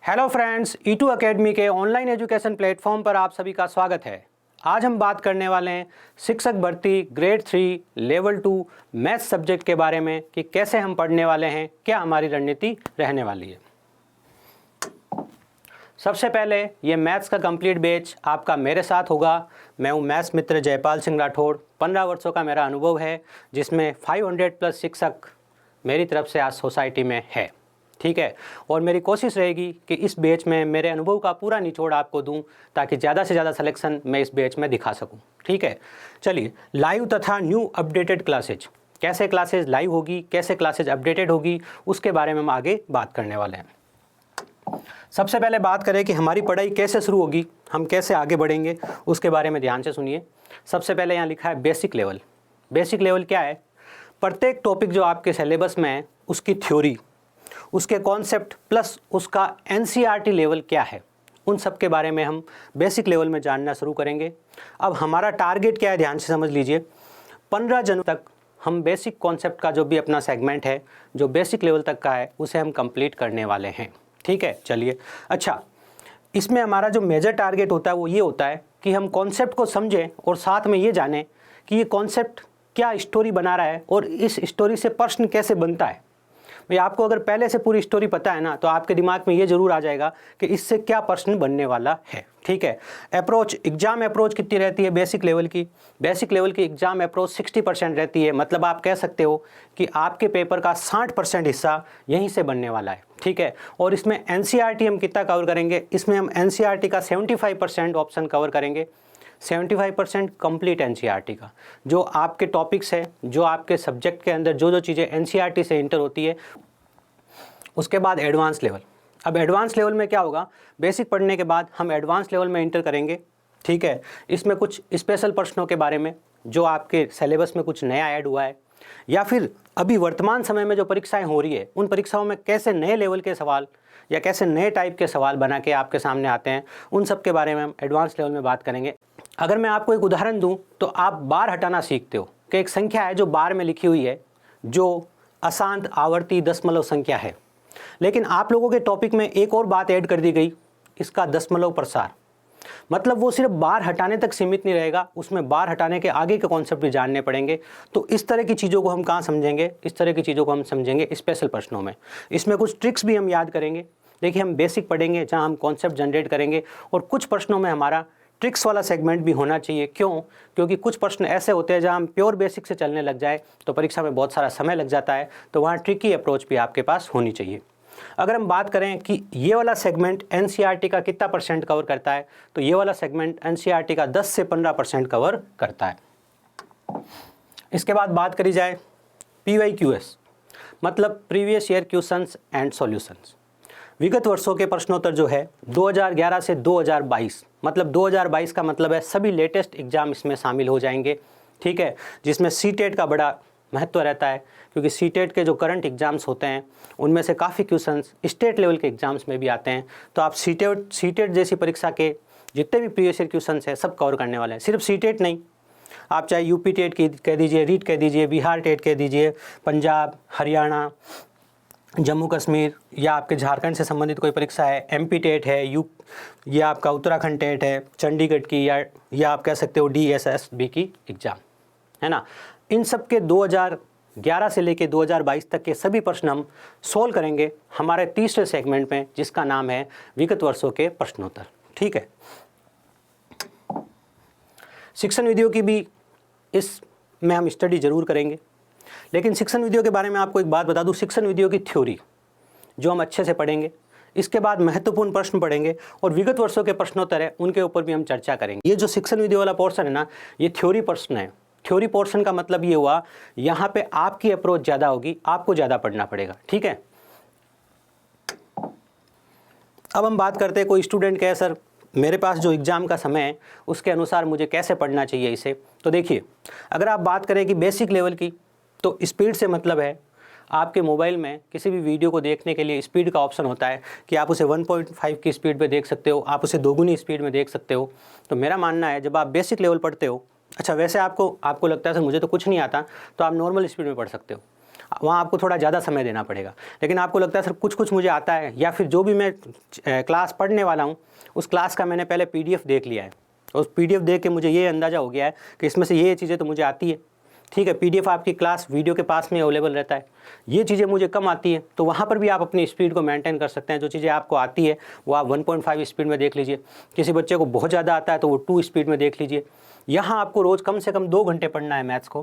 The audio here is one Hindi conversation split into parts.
हेलो फ्रेंड्स, E2 अकेडमी के ऑनलाइन एजुकेशन प्लेटफॉर्म पर आप सभी का स्वागत है। आज हम बात करने वाले हैं शिक्षक भर्ती ग्रेड 3 लेवल 2 मैथ्स सब्जेक्ट के बारे में कि कैसे हम पढ़ने वाले हैं, क्या हमारी रणनीति रहने वाली है। सबसे पहले ये मैथ्स का कंप्लीट बैच आपका मेरे साथ होगा। मैं हूँ मैथ्स मित्र जयपाल सिंह राठौड़। 15 वर्षों का मेरा अनुभव है, जिसमें 500 प्लस शिक्षक मेरी तरफ से आज सोसाइटी में है। ठीक है, और मेरी कोशिश रहेगी कि इस बैच में मेरे अनुभव का पूरा निचोड़ आपको दूं, ताकि ज़्यादा से ज़्यादा सिलेक्शन मैं इस बैच में दिखा सकूं। ठीक है, चलिए लाइव तथा न्यू अपडेटेड क्लासेज, कैसे क्लासेज लाइव होगी, कैसे क्लासेज अपडेटेड होगी, उसके बारे में हम आगे बात करने वाले हैं। सबसे पहले बात करें कि हमारी पढ़ाई कैसे शुरू होगी, हम कैसे आगे बढ़ेंगे, उसके बारे में ध्यान से सुनिए। सबसे पहले यहाँ लिखा है बेसिक लेवल। बेसिक लेवल क्या है? प्रत्येक टॉपिक जो आपके सिलेबस में है उसकी थ्योरी, उसके कॉन्सेप्ट प्लस उसका NCERT लेवल क्या है, उन सब के बारे में हम बेसिक लेवल में जानना शुरू करेंगे। अब हमारा टारगेट क्या है, ध्यान से समझ लीजिए। 15 जनवरी तक हम बेसिक कॉन्सेप्ट का जो भी अपना सेगमेंट है, जो बेसिक लेवल तक का है, उसे हम कंप्लीट करने वाले हैं। ठीक है, चलिए। अच्छा, इसमें हमारा जो मेजर टारगेट होता है वो ये होता है कि हम कॉन्सेप्ट को समझें और साथ में ये जानें कि ये कॉन्सेप्ट क्या स्टोरी बना रहा है और इस स्टोरी से प्रश्न कैसे बनता है। भाई, आपको अगर पहले से पूरी स्टोरी पता है ना, तो आपके दिमाग में ये जरूर आ जाएगा कि इससे क्या प्रश्न बनने वाला है। ठीक है, अप्रोच, एग्जाम अप्रोच कितनी रहती है बेसिक लेवल की? बेसिक लेवल की एग्जाम अप्रोच 60% रहती है। मतलब आप कह सकते हो कि आपके पेपर का 60% हिस्सा यहीं से बनने वाला है। ठीक है, और इसमें NCERT हम कितना कवर करेंगे? इसमें हम NCERT का 75% ऑप्शन कवर करेंगे। 75% कंप्लीट NCERT का, जो आपके टॉपिक्स है, जो आपके सब्जेक्ट के अंदर जो चीज़ें NCERT से इंटर होती है। उसके बाद एडवांस लेवल। अब एडवांस लेवल में क्या होगा? बेसिक पढ़ने के बाद हम एडवांस लेवल में इंटर करेंगे। ठीक है, इसमें कुछ स्पेशल प्रश्नों के बारे में, जो आपके सिलेबस में कुछ नया ऐड हुआ है, या फिर अभी वर्तमान समय में जो परीक्षाएं हो रही है, उन परीक्षाओं में कैसे नए लेवल के सवाल या कैसे नए टाइप के सवाल बना के आपके सामने आते हैं, उन सब के बारे में हम एडवांस लेवल में बात करेंगे। अगर मैं आपको एक उदाहरण दूं, तो आप बार हटाना सीखते हो कि एक संख्या है जो बार में लिखी हुई है, जो अशांत आवर्ती दशमलव संख्या है, लेकिन आप लोगों के टॉपिक में एक और बात ऐड कर दी गई, इसका दशमलव प्रसार। मतलब वो सिर्फ बार हटाने तक सीमित नहीं रहेगा, उसमें बार हटाने के आगे के कॉन्सेप्ट भी जानने पड़ेंगे। तो इस तरह की चीज़ों को हम कहाँ समझेंगे? इस तरह की चीज़ों को हम समझेंगे स्पेशल प्रश्नों में। इसमें कुछ ट्रिक्स भी हम याद करेंगे। देखिए, हम बेसिक पढ़ेंगे जहाँ हम कॉन्सेप्ट जनरेट करेंगे, और कुछ प्रश्नों में हमारा ट्रिक्स वाला सेगमेंट भी होना चाहिए। क्यों? क्योंकि कुछ प्रश्न ऐसे होते हैं जहाँ हम प्योर बेसिक से चलने लग जाए तो परीक्षा में बहुत सारा समय लग जाता है, तो वहाँ ट्रिकी अप्रोच भी आपके पास होनी चाहिए। अगर हम बात करें कि ये वाला सेगमेंट NCERT का कितना % कवर करता है, तो ये वाला सेगमेंट NCERT का 10 से 15% कवर करता है। इसके बाद बात करी जाए PYQS, मतलब previous year questions and solutions. विगत वर्षों के प्रश्नोत्तर जो है 2011 से 2022, मतलब 2022 का मतलब है सभी लेटेस्ट एग्जाम इसमें शामिल हो जाएंगे। ठीक है, जिसमें CTET का बड़ा महत्व रहता है, क्योंकि CTET के जो करंट एग्जाम्स होते हैं उनमें से काफ़ी क्वेश्चंस स्टेट लेवल के एग्जाम्स में भी आते हैं। तो आप CTET जैसी परीक्षा के जितने भी प्रीवियस ईयर क्वेश्चंस हैं सब कवर करने वाले हैं। सिर्फ CTET नहीं, आप चाहे UP टेट की कह दीजिए, रीट कह दीजिए, बिहार टेट कह दीजिए, पंजाब, हरियाणा, जम्मू कश्मीर, या आपके झारखंड से संबंधित कोई परीक्षा है, MP टेट है, या आपका उत्तराखंड टेट है, चंडीगढ़ की, या आप कह सकते हो DSSB की एग्ज़ाम है ना। इन सब के 2011 से लेके 2022 तक के सभी प्रश्न हम सोल्व करेंगे हमारे तीसरे सेगमेंट में, जिसका नाम है विगत वर्षों के प्रश्नोत्तर। ठीक है, शिक्षण विधियों की भी इसमें हम स्टडी जरूर करेंगे, लेकिन शिक्षण विधियों के बारे में आपको एक बात बता दूं। शिक्षण विधियों की थ्योरी जो हम अच्छे से पढ़ेंगे, इसके बाद महत्वपूर्ण प्रश्न पढ़ेंगे, और विगत वर्षों के प्रश्नोत्तर है उनके ऊपर भी हम चर्चा करेंगे। ये जो शिक्षण विधि वाला पोर्शन है ना, ये थ्योरी प्रश्न है। थ्योरी पोर्शन का मतलब ये हुआ, यहाँ पे आपकी अप्रोच ज़्यादा होगी, आपको ज़्यादा पढ़ना पड़ेगा। ठीक है, अब हम बात करते हैं, कोई स्टूडेंट कहे सर मेरे पास जो एग्ज़ाम का समय है उसके अनुसार मुझे कैसे पढ़ना चाहिए इसे। तो देखिए, अगर आप बात करें कि बेसिक लेवल की, तो स्पीड से मतलब है आपके मोबाइल में किसी भी वीडियो को देखने के लिए स्पीड का ऑप्शन होता है कि आप उसे 1.5 की स्पीड पे देख सकते हो, आप उसे दोगुनी स्पीड में देख सकते हो। तो मेरा मानना है, जब आप बेसिक लेवल पढ़ते हो, अच्छा वैसे आपको लगता है सर मुझे तो कुछ नहीं आता, तो आप नॉर्मल स्पीड में पढ़ सकते हो। वहाँ आपको थोड़ा ज़्यादा समय देना पड़ेगा। लेकिन आपको लगता है सर कुछ कुछ मुझे आता है, या फिर जो भी मैं क्लास पढ़ने वाला हूँ उस क्लास का मैंने पहले PDF देख लिया है, उस PDF देख के मुझे ये अंदाज़ा हो गया है कि इसमें से ये चीज़ें तो मुझे आती है, ठीक है। PDF आपकी क्लास वीडियो के पास में अवेलेबल रहता है। ये चीज़ें मुझे कम आती है, तो वहाँ पर भी आप अपनी स्पीड को मेंटेन कर सकते हैं। जो चीज़ें आपको आती है वो आप 1.5 स्पीड में देख लीजिए। किसी बच्चे को बहुत ज़्यादा आता है तो वो 2 स्पीड में देख लीजिए। यहाँ आपको रोज़ कम से कम 2 घंटे पढ़ना है मैथ्स को,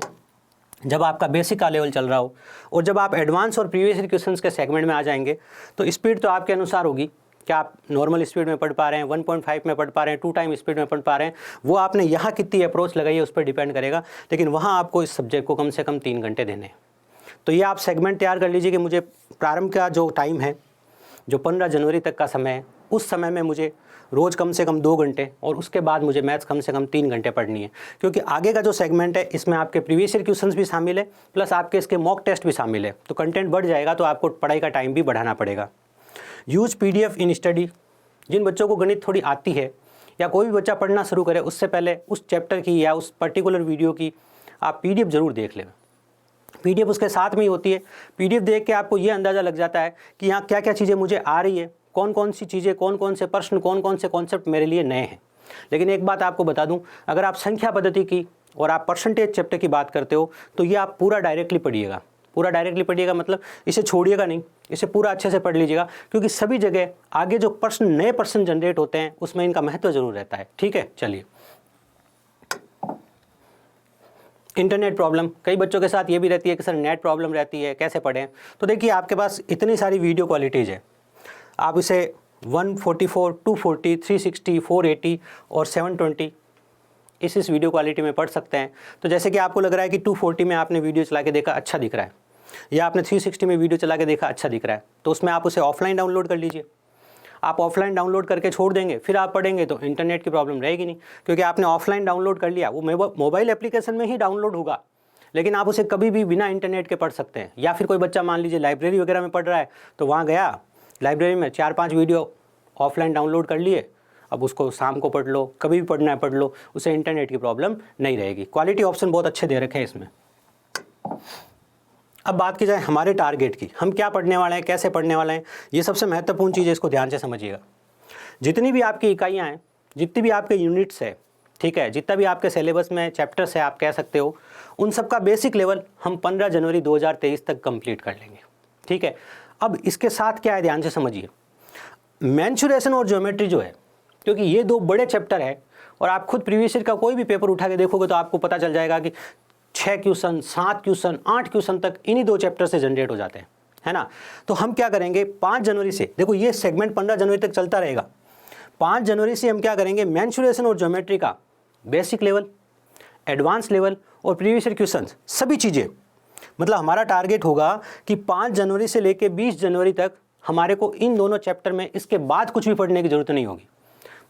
जब आपका बेसिक का लेवल चल रहा हो। और जब आप एडवांस और प्रीवियस ईयर क्वेश्चंस के सेगमेंट में आ जाएंगे तो स्पीड तो आपके अनुसार होगी कि आप नॉर्मल स्पीड में पढ़ पा रहे हैं, 1.5 में पढ़ पा रहे हैं, 2 टाइम स्पीड में पढ़ पा रहे हैं। वो आपने यहाँ कितनी अप्रोच लगाई है उस पर डिपेंड करेगा, लेकिन वहाँ आपको इस सब्जेक्ट को कम से कम 3 घंटे देने हैं। तो ये आप सेगमेंट तैयार कर लीजिए कि मुझे प्रारंभ का जो टाइम है, जो 15 जनवरी तक का समय है, उस समय में मुझे रोज़ कम से कम 2 घंटे और उसके बाद मुझे मैथ्स कम से कम 3 घंटे पढ़नी है। क्योंकि आगे का जो सेगमेंट है इसमें आपके प्रीवियस ईयर क्वेश्चंस भी शामिल है, प्लस आपके इसके मॉक टेस्ट भी शामिल है। तो कंटेंट बढ़ जाएगा तो आपको पढ़ाई का टाइम भी बढ़ाना पड़ेगा। Use PDF in study. जिन बच्चों को गणित थोड़ी आती है या कोई भी बच्चा पढ़ना शुरू करे, उससे पहले उस चैप्टर की या उस पर्टिकुलर वीडियो की आप PDF ज़रूर देख लें। PDF उसके साथ में ही होती है। PDF देख के आपको ये अंदाज़ा लग जाता है कि यहाँ क्या क्या चीज़ें मुझे आ रही है, कौन कौन सी चीज़ें, कौन कौन से प्रश्न, कौन कौन से कॉन्सेप्ट मेरे लिए नए हैं। लेकिन एक बात आपको बता दूं, अगर आप संख्या पद्धति की और आप परसेंटेज चैप्टर की बात करते हो तो ये आप पूरा डायरेक्टली पढ़िएगा। पूरा डायरेक्टली पढ़िएगा मतलब इसे छोड़िएगा नहीं, इसे पूरा अच्छे से पढ़ लीजिएगा, क्योंकि सभी जगह आगे जो प्रश्न, नए प्रश्न जनरेट होते हैं उसमें इनका महत्व जरूर रहता है। ठीक है, चलिए। इंटरनेट प्रॉब्लम, कई बच्चों के साथ ये भी रहती है कि सर नेट प्रॉब्लम रहती है, कैसे पढ़ें। तो देखिए आपके पास इतनी सारी वीडियो क्वालिटीज़ है, आप इसे 144, 240, 360, 480 और 720 इस वीडियो क्वालिटी में पढ़ सकते हैं। तो जैसे कि आपको लग रहा है कि 240 में आपने वीडियो चला के देखा अच्छा दिख रहा है, या आपने 360 में वीडियो चला के देखा अच्छा दिख रहा है, तो उसमें आप उसे ऑफलाइन डाउनलोड कर लीजिए। आप ऑफलाइन डाउनलोड करके छोड़ देंगे, फिर आप पढ़ेंगे तो इंटरनेट की प्रॉब्लम रहेगी नहीं, क्योंकि आपने ऑफलाइन डाउनलोड कर लिया, वो मोबाइल एप्लीकेशन में ही डाउनलोड होगा, लेकिन आप उसे कभी भी बिना इंटरनेट के पढ़ सकते हैं। या फिर कोई बच्चा मान लीजिए लाइब्रेरी वगैरह में पढ़ रहा है, तो वहाँ गया लाइब्रेरी में 4-5 वीडियो ऑफलाइन डाउनलोड कर लिए, अब उसको शाम को पढ़ लो, कभी भी पढ़ना है पढ़ लो, उसे इंटरनेट की प्रॉब्लम नहीं रहेगी। क्वालिटी ऑप्शन बहुत अच्छे दे रखे हैं इसमें। अब बात की जाए हमारे टारगेट की, हम क्या पढ़ने वाले हैं, कैसे पढ़ने वाले हैं, ये सबसे महत्वपूर्ण चीज़ है, इसको ध्यान से समझिएगा। जितनी भी आपकी इकाइयाँ हैं, जितनी भी आपके यूनिट्स है, ठीक है, जितना भी आपके सिलेबस में चैप्टर्स है आप कह सकते हो, उन सब का बेसिक लेवल हम 15 जनवरी 2023 तक कंप्लीट कर लेंगे। ठीक है, अब इसके साथ क्या है ध्यान से समझिए। मेंसुरेशन और ज्योमेट्री जो है, क्योंकि ये 2 बड़े चैप्टर है, और आप खुद प्रीवियस ईयर का कोई भी पेपर उठा के देखोगे तो आपको पता चल जाएगा कि 6 क्वेश्चन, 7 क्वेश्चन, 8 क्वेश्चन तक इन्हीं 2 चैप्टर से जनरेट हो जाते हैं, है ना। तो हम क्या करेंगे, 5 जनवरी से, देखो ये सेगमेंट 15 जनवरी तक चलता रहेगा। 5 जनवरी से हम क्या करेंगे, मेंसुरेशन और ज्योमेट्री का बेसिक लेवल, एडवांस लेवल और प्रीवियस ईयर क्वेश्चन, सभी चीज़ें, मतलब हमारा टारगेट होगा कि 5 जनवरी से लेकर 20 जनवरी तक हमारे को इन दोनों चैप्टर में, इसके बाद कुछ भी पढ़ने की जरूरत नहीं होगी।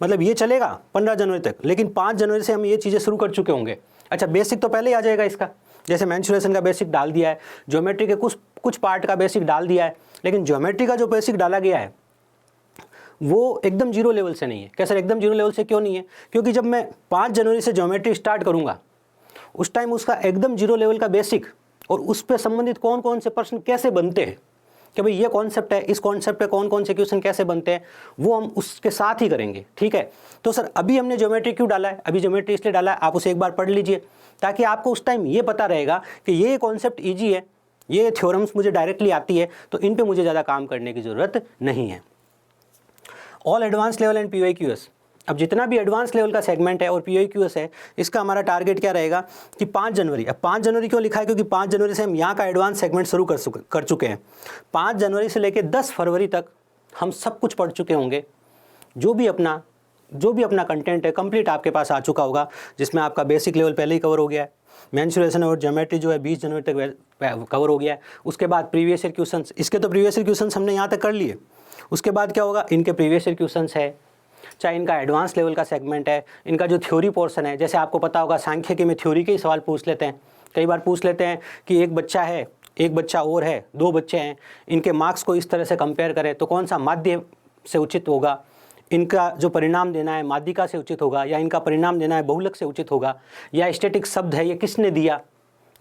मतलब ये चलेगा 15 जनवरी तक, लेकिन 5 जनवरी से हम ये चीज़ें शुरू कर चुके होंगे। अच्छा, बेसिक तो पहले ही आ जाएगा इसका, जैसे मेंसुरेशन का बेसिक डाल दिया है, ज्योमेट्री के कुछ पार्ट का बेसिक डाल दिया है, लेकिन ज्योमेट्री का जो बेसिक डाला गया है वो एकदम जीरो लेवल से नहीं है। कैसे एकदम जीरो लेवल से क्यों नहीं है, क्योंकि जब मैं 5 जनवरी से ज्योमेट्री स्टार्ट करूँगा उस टाइम उसका एकदम जीरो लेवल का बेसिक और उस पर संबंधित कौन कौन से प्रश्न कैसे बनते हैं, कि भाई ये कॉन्सेप्ट है, इस कॉन्सेप्ट पे कौन कौन से क्वेश्चन कैसे बनते हैं, वो हम उसके साथ ही करेंगे। ठीक है, तो सर अभी हमने ज्योमेट्री क्यों डाला है, अभी ज्योमेट्री इसलिए डाला है, आप उसे एक बार पढ़ लीजिए, ताकि आपको उस टाइम ये पता रहेगा कि ये कॉन्सेप्ट ईजी है, ये थ्योरम्स मुझे डायरेक्टली आती है, तो इन पर मुझे ज़्यादा काम करने की ज़रूरत नहीं है। All advance level and PYQS, अब जितना भी एडवांस लेवल का सेगमेंट है और PYQS है, इसका हमारा टारगेट क्या रहेगा कि 5 जनवरी, अब 5 जनवरी क्यों लिखा है, क्योंकि 5 जनवरी से हम यहाँ का एडवांस सेगमेंट शुरू कर चुके हैं। 5 जनवरी से लेकर 10 फरवरी तक हम सब कुछ पढ़ चुके होंगे। जो भी अपना कंटेंट है कंप्लीट आपके पास आ चुका होगा, जिसमें आपका बेसिक लेवल पहले ही कवर हो गया है, मेंसुरेशन और ज्योमेट्री जो है 20 जनवरी तक कवर हो गया है। उसके बाद प्रीवियस ईयर क्वेश्चंस, इसके तो प्रीवियस ईयर क्वेश्चंस हमने यहाँ तक कर लिए। उसके बाद क्या होगा, इनके प्रीवियस ईयर क्वेश्चंस है, चाहे इनका एडवांस लेवल का सेगमेंट है, इनका जो थ्योरी पोर्शन है, जैसे आपको पता होगा सांख्यिकी में थ्योरी के ही सवाल पूछ लेते हैं। कई बार पूछ लेते हैं कि एक बच्चा है, एक बच्चा और है, 2 बच्चे हैं, इनके मार्क्स को इस तरह से कंपेयर करें तो कौन सा माध्य से उचित होगा, इनका जो परिणाम देना है माध्यिका से उचित होगा, या इनका परिणाम देना है बहुलक से उचित होगा, या स्टैटिक शब्द है ये किसने दिया,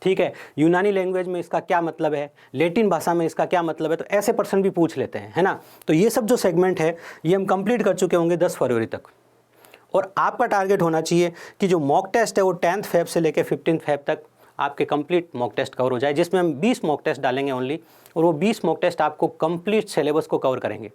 ठीक है, यूनानी लैंग्वेज में इसका क्या मतलब है, लैटिन भाषा में इसका क्या मतलब है, तो ऐसे प्रश्न भी पूछ लेते हैं, है ना। तो ये सब जो सेगमेंट है ये हम कंप्लीट कर चुके होंगे 10 फरवरी तक। और आपका टारगेट होना चाहिए कि जो मॉक टेस्ट है वो 10th फेब से लेकर 15th फेब तक आपके कंप्लीट मॉक टेस्ट कवर हो जाए, जिसमें हम 20 मॉक टेस्ट डालेंगे ओनली, और वो 20 मॉक टेस्ट आपको कंप्लीट सिलेबस को कवर करेंगे।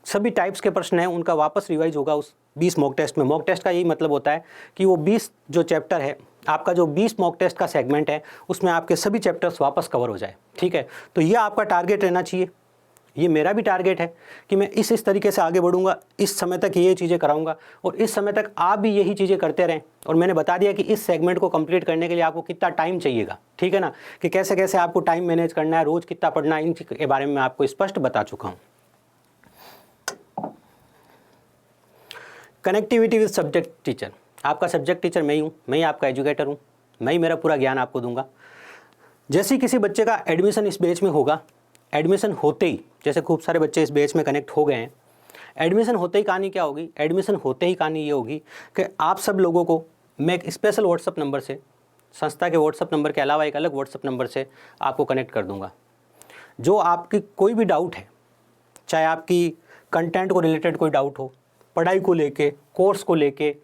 सभी टाइप्स के प्रश्न हैं उनका वापस रिवाइज होगा उस 20 मॉक टेस्ट में। मॉक टेस्ट का यही मतलब होता है कि वो 20 जो चैप्टर है आपका, जो 20 मॉक टेस्ट का सेगमेंट है उसमें आपके सभी चैप्टर्स वापस कवर हो जाए, ठीक है। तो ये आपका टारगेट रहना चाहिए, ये मेरा भी टारगेट है कि मैं इस तरीके से आगे बढ़ूंगा, इस समय तक ये चीज़ें कराऊंगा और इस समय तक आप भी यही चीज़ें करते रहें। और मैंने बता दिया कि इस सेगमेंट को कंप्लीट करने के लिए आपको कितना टाइम चाहिएगा, ठीक है ना, कि कैसे कैसे आपको टाइम मैनेज करना है, रोज़ कितना पढ़ना है, इन के बारे में मैं आपको स्पष्ट बता चुका हूँ। कनेक्टिविटी विद सब्जेक्ट टीचर, आपका सब्जेक्ट टीचर मैं ही हूँ, मैं ही आपका एजुकेटर हूँ, मैं ही मेरा पूरा ज्ञान आपको दूंगा। जैसे ही किसी बच्चे का एडमिशन इस बैच में होगा, एडमिशन होते ही, जैसे खूब सारे बच्चे इस बैच में कनेक्ट हो गए हैं, एडमिशन होते ही कहानी क्या होगी, एडमिशन होते ही कहानी ये होगी कि आप सब लोगों को मैं एक स्पेशल व्हाट्सअप नंबर से, संस्था के व्हाट्सअप नंबर के अलावा एक अलग व्हाट्सअप नंबर से आपको कनेक्ट कर दूंगा। जो आपकी कोई भी डाउट है, चाहे आपकी कंटेंट को रिलेटेड कोई डाउट हो, पढ़ाई को लेके, कोर्स को लेके,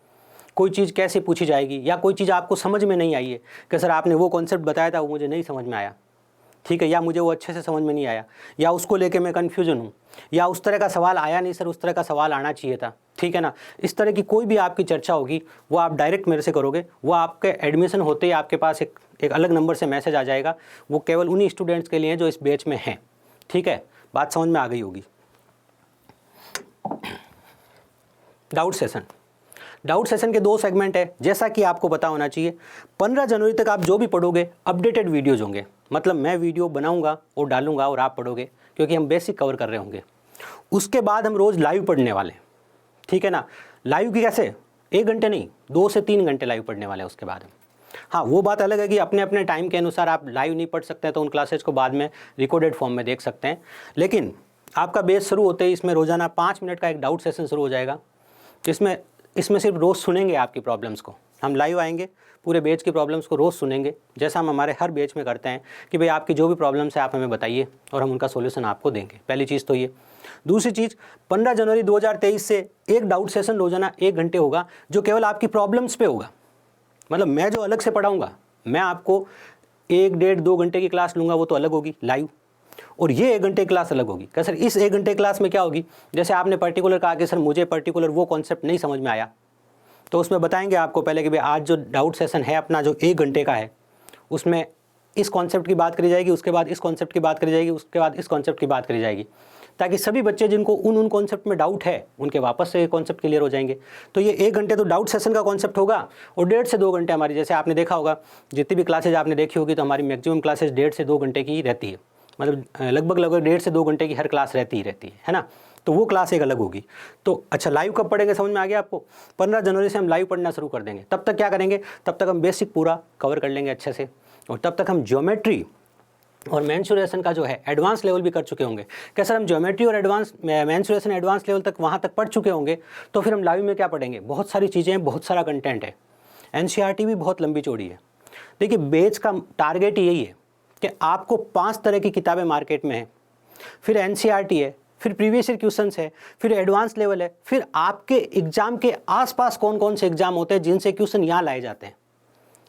कोई चीज़ कैसे पूछी जाएगी, या कोई चीज़ आपको समझ में नहीं आई है कि सर आपने वो कॉन्सेप्ट बताया था वो मुझे नहीं समझ में आया, ठीक है, या मुझे वो अच्छे से समझ में नहीं आया, या उसको लेके मैं कन्फ्यूजन हूँ, या उस तरह का सवाल आया नहीं सर, उस तरह का सवाल आना चाहिए था, ठीक है ना। इस तरह की कोई भी आपकी चर्चा होगी वो आप डायरेक्ट मेरे से करोगे, वो आपके एडमिशन होते ही आपके पास एक अलग नंबर से मैसेज आ जाएगा। वो केवल उन्हीं स्टूडेंट्स के लिए जो इस बैच में हैं, ठीक है, बात समझ में आ गई होगी। डाउट सेशन, डाउट सेशन के 2 सेगमेंट है, जैसा कि आपको पता होना चाहिए। 15 जनवरी तक आप जो भी पढ़ोगे अपडेटेड वीडियोज होंगे, मतलब मैं वीडियो बनाऊंगा और डालूंगा और आप पढ़ोगे, क्योंकि हम बेसिक कवर कर रहे होंगे। उसके बाद हम रोज़ लाइव पढ़ने वाले, ठीक है ना। लाइव की कैसे, 1 घंटे नहीं, 2 से 3 घंटे लाइव पढ़ने वाले हैं उसके बाद। हाँ, वो बात अलग है कि अपने अपने टाइम के अनुसार आप लाइव नहीं पढ़ सकते हैं, तो उन क्लासेज को बाद में रिकॉर्डेड फॉर्म में देख सकते हैं। लेकिन आपका बेस शुरू होते ही इसमें रोज़ाना 5 मिनट का एक डाउट सेशन शुरू हो जाएगा, इसमें सिर्फ रोज़ सुनेंगे आपकी प्रॉब्लम्स को। हम लाइव आएंगे, पूरे बैच की प्रॉब्लम्स को रोज़ सुनेंगे, जैसा हम हमारे हर बैच में करते हैं कि भाई आपकी जो भी प्रॉब्लम्स है आप हमें बताइए और हम उनका सॉल्यूशन आपको देंगे। पहली चीज़ तो ये। दूसरी चीज़, 15 जनवरी 2023 से एक डाउट सेशन रोज़ाना 1 घंटे होगा, जो केवल आपकी प्रॉब्लम्स पे होगा। मतलब मैं जो अलग से पढ़ाऊँगा, मैं आपको 1, 1.5, 2 घंटे की क्लास लूँगा, वो तो अलग होगी लाइव, और ये 1 घंटे क्लास अलग होगी। क्या सर इस 1 घंटे क्लास में क्या होगी, जैसे आपने पर्टिकुलर कहा कि सर मुझे पर्टिकुलर वो कॉन्सेप्ट नहीं समझ में आया, तो उसमें बताएंगे आपको पहले कि भाई आज जो डाउट सेशन है अपना जो 1 घंटे का है, उसमें इस कॉन्सेप्ट की बात करी जाएगी, उसके बाद इस कॉन्सेप्ट की बात करी जाएगी, उसके बाद इस कॉन्सेप्ट की बात करी जाएगी, ताकि सभी बच्चे जिनको उन कॉन्सेप्ट में डाउट है उनके वापस से कॉन्सेप्ट क्लियर हो जाएंगे। तो ये 1 घंटे तो डाउट सेशन का कॉन्सेप्ट होगा, और 1.5 से 2 घंटे हमारी, जैसे आपने देखा होगा जितनी भी क्लासेज आपने देखी होगी, तो हमारी मैक्सिमम क्लासेज 1.5 से 2 घंटे की रहती है, मतलब लगभग 1.5 से 2 घंटे की हर क्लास रहती है ना। तो वो क्लास एक अलग होगी। तो अच्छा, लाइव कब पढ़ेंगे समझ में आ गया आपको। 15 जनवरी से हम लाइव पढ़ना शुरू कर देंगे। तब तक क्या करेंगे, तब तक हम बेसिक पूरा कवर कर लेंगे अच्छे से, और तब तक हम ज्योमेट्री और मेंसुरेशन का जो है एडवांस लेवल भी कर चुके होंगे। क्या सर हम ज्योमेट्री और मेंसुरेशन एडवांस लेवल तक वहाँ तक पढ़ चुके होंगे, तो फिर हम लाइव में क्या पढ़ेंगे, बहुत सारी चीज़ें हैं, बहुत सारा कंटेंट है। NCERT भी बहुत लंबी चौड़ी है। देखिए बैच का टारगेट यही है कि आपको 5 तरह की किताबें मार्केट में हैं, फिर NCERT है, फिर प्रीवियस ईयर क्वेश्चंस है, फिर एडवांस लेवल है, फिर आपके एग्जाम के आसपास कौन कौन से एग्जाम होते हैं जिनसे क्वेश्चन यहाँ लाए जाते हैं।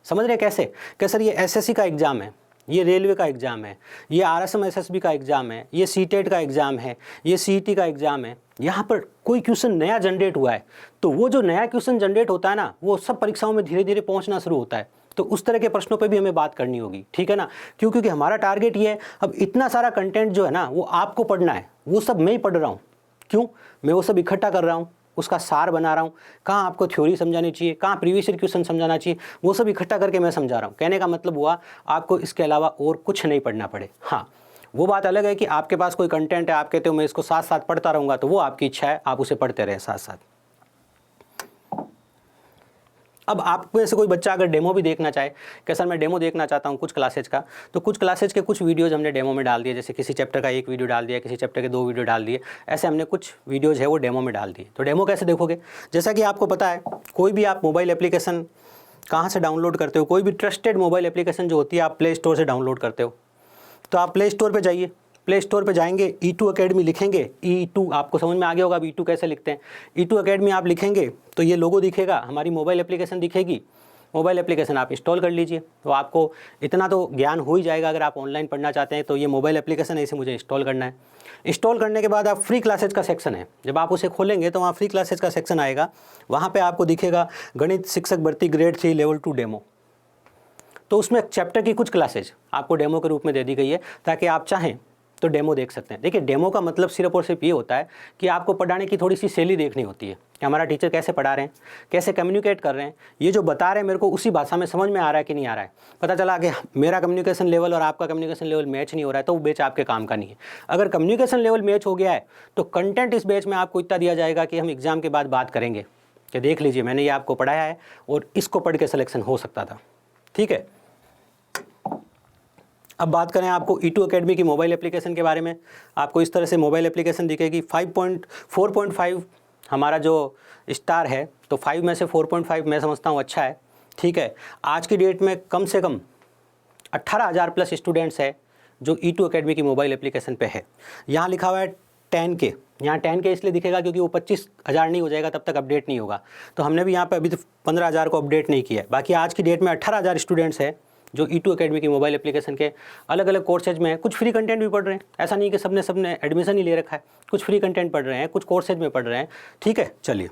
समझ रहे कैसे, कि सर ये SSC का एग्जाम है, ये रेलवे का एग्जाम है, ये RSM SSB का एग्जाम है, ये CTET का एग्जाम है, ये CET का एग्जाम है। यहाँ पर कोई क्वेश्चन नया जनरेट हुआ है, तो वो जो नया क्वेश्चन जनरेट होता है ना, वो सब परीक्षाओं में धीरे धीरे पहुँचना शुरू होता है। तो उस तरह के प्रश्नों पे भी हमें बात करनी होगी, ठीक है ना। क्यों, क्योंकि हमारा टारगेट ये है, अब इतना सारा कंटेंट जो है ना वो आपको पढ़ना है, वो सब मैं ही पढ़ रहा हूँ। क्यों, मैं वो सब इकट्ठा कर रहा हूँ, उसका सार बना रहा हूँ, कहाँ आपको थ्योरी समझानी चाहिए, कहाँ प्रीवियस ईयर क्वेश्चन समझाना चाहिए, वो सब इकट्ठा करके मैं समझा रहा हूँ। कहने का मतलब हुआ आपको इसके अलावा और कुछ नहीं पढ़ना पड़े। हाँ, वो बात अलग है कि आपके पास कोई कंटेंट है, आप कहते हो मैं इसको साथ साथ पढ़ता रहूँगा, तो वो आपकी इच्छा है, आप उसे पढ़ते रहे साथ साथ। अब आप में से कोई बच्चा अगर डेमो भी देखना चाहे कि सर मैं डेमो देखना चाहता हूँ कुछ क्लासेज का, तो कुछ क्लासेज के कुछ वीडियोज़ हमने डेमो में डाल दिए, जैसे किसी चैप्टर का 1 वीडियो डाल दिया, किसी चैप्टर के 2 वीडियो डाल दिए, ऐसे हमने कुछ वीडियोज़ है वो डेमो में डाल दिए। तो डेमो कैसे देखोगे, जैसा कि आपको पता है कोई भी आप मोबाइल एप्लीकेशन कहाँ से डाउनलोड करते हो? कोई भी ट्रस्टेड मोबाइल एप्लीकेशन जो होती है आप प्ले स्टोर से डाउनलोड करते हो। तो आप प्ले स्टोर पे जाइए, प्ले स्टोर पे जाएंगे, E2 अकेडमी लिखेंगे। E2 आपको समझ में आ गया होगा अब E2 कैसे लिखते हैं। E2 अकेडमी आप लिखेंगे तो ये लोगो दिखेगा, हमारी मोबाइल एप्लीकेशन दिखेगी। मोबाइल एप्लीकेशन आप इंस्टॉल कर लीजिए। तो आपको इतना तो ज्ञान हो ही जाएगा, अगर आप ऑनलाइन पढ़ना चाहते हैं तो ये मोबाइल एप्लीकेशन है, इसे मुझे इंस्टॉल करना है। इंस्टॉल करने के बाद आप फ्री क्लासेज का सेक्शन है, जब आप उसे खोलेंगे तो वहाँ फ्री क्लासेज का सेक्शन आएगा। वहाँ पे आपको दिखेगा गणित शिक्षक भर्ती ग्रेड 3 लेवल 2 डेमो। तो उसमें चैप्टर की कुछ क्लासेज आपको डेमो के रूप में दे दी गई है, ताकि आप चाहें तो डेमो देख सकते हैं। देखिए, डेमो का मतलब सिर्फ और सिर्फ ये होता है कि आपको पढ़ाने की थोड़ी सी शैली देखनी होती है कि हमारा टीचर कैसे पढ़ा रहे हैं, कैसे कम्युनिकेट कर रहे हैं, ये जो बता रहे हैं मेरे को उसी भाषा में समझ में आ रहा है कि नहीं आ रहा है। पता चला कि मेरा कम्युनिकेशन लेवल और आपका कम्युनिकेशन लेवल मैच नहीं हो रहा है, तो वो बैच आपके काम का नहीं है। अगर कम्युनिकेशन लेवल मैच हो गया है तो कंटेंट इस बैच में आपको इतना दिया जाएगा कि हम एग्जाम के बाद बात करेंगे कि देख लीजिए मैंने ये आपको पढ़ाया है और इसको पढ़ के सिलेक्शन हो सकता था। ठीक है, अब बात करें आपको E2 अकेडमी की मोबाइल एप्लीकेशन के बारे में। आपको इस तरह से मोबाइल एप्लीकेशन दिखेगी। 4.5 हमारा जो स्टार है, तो 5 में से 4.5 मैं समझता हूँ अच्छा है। ठीक है, आज की डेट में कम से कम 18,000 प्लस स्टूडेंट्स है जो E2 अकेडमी की मोबाइल एप्लीकेशन पे है। यहाँ लिखा हुआ है 10K, यहाँ 10K इसलिए दिखेगा क्योंकि वो 25,000 नहीं हो जाएगा तब तक अपडेट नहीं होगा। तो हमने भी यहाँ पे अभी तो 15,000 को अपडेट नहीं किया है। बाकी आज की डेट में 18,000 स्टूडेंट्स है जो E2 अकेडमी की मोबाइल एप्लीकेशन के अलग अलग कोर्सेज में, कुछ फ्री कंटेंट भी पढ़ रहे हैं। ऐसा नहीं कि सबने एडमिशन ही ले रखा है, कुछ फ्री कंटेंट पढ़ रहे हैं, कुछ कोर्सेज में पढ़ रहे हैं। ठीक है, चलिए,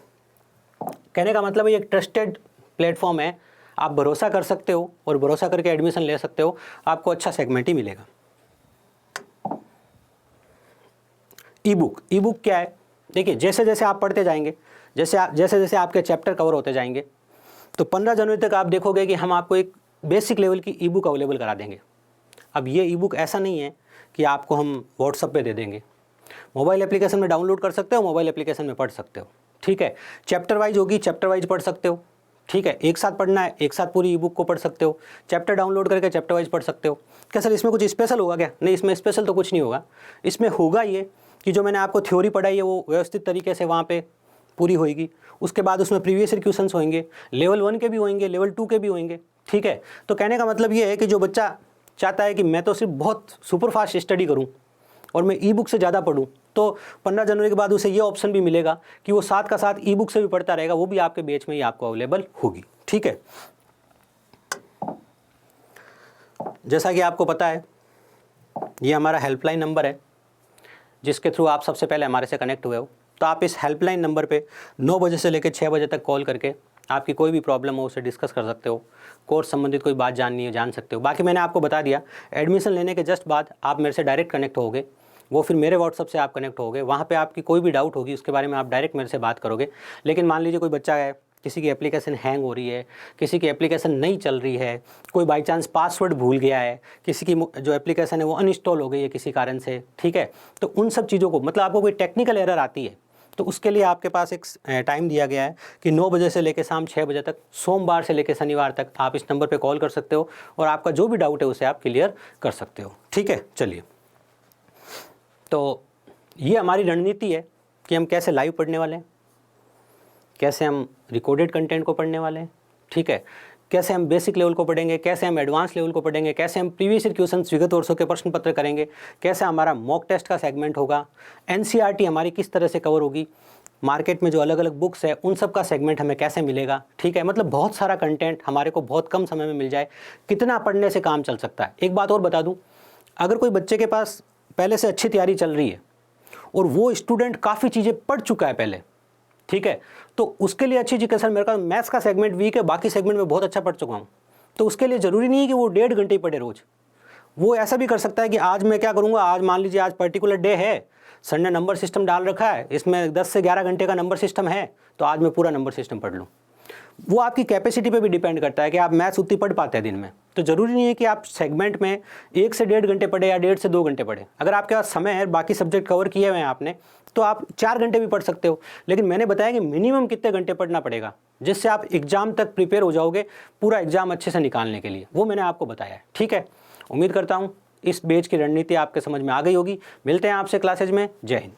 कहने का मतलब ये एक ट्रस्टेड प्लेटफॉर्म है, आप भरोसा कर सकते हो और भरोसा करके एडमिशन ले सकते हो, आपको अच्छा सेगमेंट ही मिलेगा। ई बुक क्या है? देखिए, जैसे जैसे आप पढ़ते जाएंगे, जैसे जैसे आपके चैप्टर कवर होते जाएंगे, तो 15 जनवरी तक आप देखोगे कि हम आपको एक बेसिक लेवल की ई बुक अवेलेबल करा देंगे। अब ये ई बुक ऐसा नहीं है कि आपको हम व्हाट्सएप पे दे देंगे, मोबाइल एप्लीकेशन में डाउनलोड कर सकते हो, मोबाइल एप्लीकेशन में पढ़ सकते हो। ठीक है, चैप्टर वाइज होगी, चैप्टर वाइज पढ़ सकते हो। ठीक है, एक साथ पढ़ना है, एक साथ पूरी ई बुक को पढ़ सकते हो, चैप्टर डाउनलोड करके चैप्टर वाइज पढ़ सकते हो। क्या सर इसमें कुछ स्पेशल होगा क्या? नहीं, इसमें स्पेशल तो कुछ नहीं होगा। इसमें होगा ये कि जो मैंने आपको थ्योरी पढ़ाई है वो व्यवस्थित तरीके से वहाँ पे पूरी होएगी। उसके बाद उसमें प्रीवियस ईयर क्वेश्चंस होंगे, लेवल 1 के भी होंगे, लेवल 2 के भी होंगे। ठीक है, तो कहने का मतलब ये है कि जो बच्चा चाहता है कि मैं तो सिर्फ बहुत सुपर फास्ट स्टडी करूं और मैं ई बुक से ज़्यादा पढूं, तो 15 जनवरी के बाद उसे ये ऑप्शन भी मिलेगा कि वो साथ का साथ ई बुक से भी पढ़ता रहेगा, वो भी आपके बैच में ही आपको अवेलेबल होगी। ठीक है, जैसा कि आपको पता है ये हमारा हेल्पलाइन नंबर है जिसके थ्रू आप सबसे पहले हमारे से कनेक्ट हुए हो। तो आप इस हेल्पलाइन नंबर पे 9 बजे से लेकर 6 बजे तक कॉल करके आपकी कोई भी प्रॉब्लम हो उसे डिस्कस कर सकते हो, कोर्स संबंधित कोई बात जाननी है जान सकते हो। बाकी मैंने आपको बता दिया, एडमिशन लेने के जस्ट बाद आप मेरे से डायरेक्ट कनेक्ट होगे, वो फिर मेरे व्हाट्सअप से आप कनेक्ट होगे, वहाँ पे आपकी कोई भी डाउट होगी उसके बारे में आप डायरेक्ट मेरे से बात करोगे। लेकिन मान लीजिए कोई बच्चा है, किसी की एप्लीकेशन हैंग हो रही है, किसी की एप्लीकेशन नहीं चल रही है, कोई बाई चांस पासवर्ड भूल गया है, किसी की जो एप्लीकेशन है वो अनइंस्टॉल हो गई है किसी कारण से, ठीक है, तो उन सब चीज़ों को, मतलब आपको कोई टेक्निकल एरर आती है तो उसके लिए आपके पास एक टाइम दिया गया है कि 9 बजे से लेकर शाम 6 बजे तक, सोमवार से लेकर शनिवार तक आप इस नंबर पे कॉल कर सकते हो और आपका जो भी डाउट है उसे आप क्लियर कर सकते हो। ठीक है, चलिए, तो ये हमारी रणनीति है कि हम कैसे लाइव पढ़ने वाले हैं, कैसे हम रिकॉर्डेड कंटेंट को पढ़ने वाले हैं। ठीक है, कैसे हम बेसिक लेवल को पढ़ेंगे, कैसे हम एडवांस लेवल को पढ़ेंगे, कैसे हम प्रीवियस ईयर क्वेश्चन विगत वर्षों के प्रश्न पत्र करेंगे, कैसे हमारा मॉक टेस्ट का सेगमेंट होगा, एनसीईआरटी हमारी किस तरह से कवर होगी, मार्केट में जो अलग अलग बुक्स है उन सब का सेगमेंट हमें कैसे मिलेगा। ठीक है, मतलब बहुत सारा कंटेंट हमारे को बहुत कम समय में मिल जाए, कितना पढ़ने से काम चल सकता है। एक बात और बता दूँ, अगर कोई बच्चे के पास पहले से अच्छी तैयारी चल रही है और वो स्टूडेंट काफ़ी चीज़ें पढ़ चुका है पहले, ठीक है, तो उसके लिए अच्छी चीज़ है सर मेरे का मैथ्स का सेगमेंट वीक है, बाकी सेगमेंट में बहुत अच्छा पढ़ चुका हूँ, तो उसके लिए ज़रूरी नहीं है कि वो 1.5 घंटे ही पढ़े रोज़। वो ऐसा भी कर सकता है कि आज मैं क्या करूँगा, आज मान लीजिए आज पर्टिकुलर डे है, सर ने नंबर सिस्टम डाल रखा है, इसमें 10 से 11 घंटे का नंबर सिस्टम है, तो आज मैं पूरा नंबर सिस्टम पढ़ लूँ। वो आपकी कैपेसिटी पे भी डिपेंड करता है कि आप मैथ्स उतनी पढ़ पाते हैं दिन में। तो ज़रूरी नहीं है कि आप सेगमेंट में 1 से 1.5 घंटे पढ़े या 1.5 से 2 घंटे पढ़े। अगर आपके पास समय है, बाकी सब्जेक्ट कवर किए हुए हैं आपने, तो आप 4 घंटे भी पढ़ सकते हो। लेकिन मैंने बताया कि मिनिमम कितने घंटे पढ़ना पड़ेगा जिससे आप एग्जाम तक प्रिपेयर हो जाओगे, पूरा एग्जाम अच्छे से निकालने के लिए, वो मैंने आपको बताया है। ठीक है, उम्मीद करता हूँ इस बैच की रणनीति आपके समझ में आ गई होगी। मिलते हैं आपसे क्लासेज में। जय हिंद।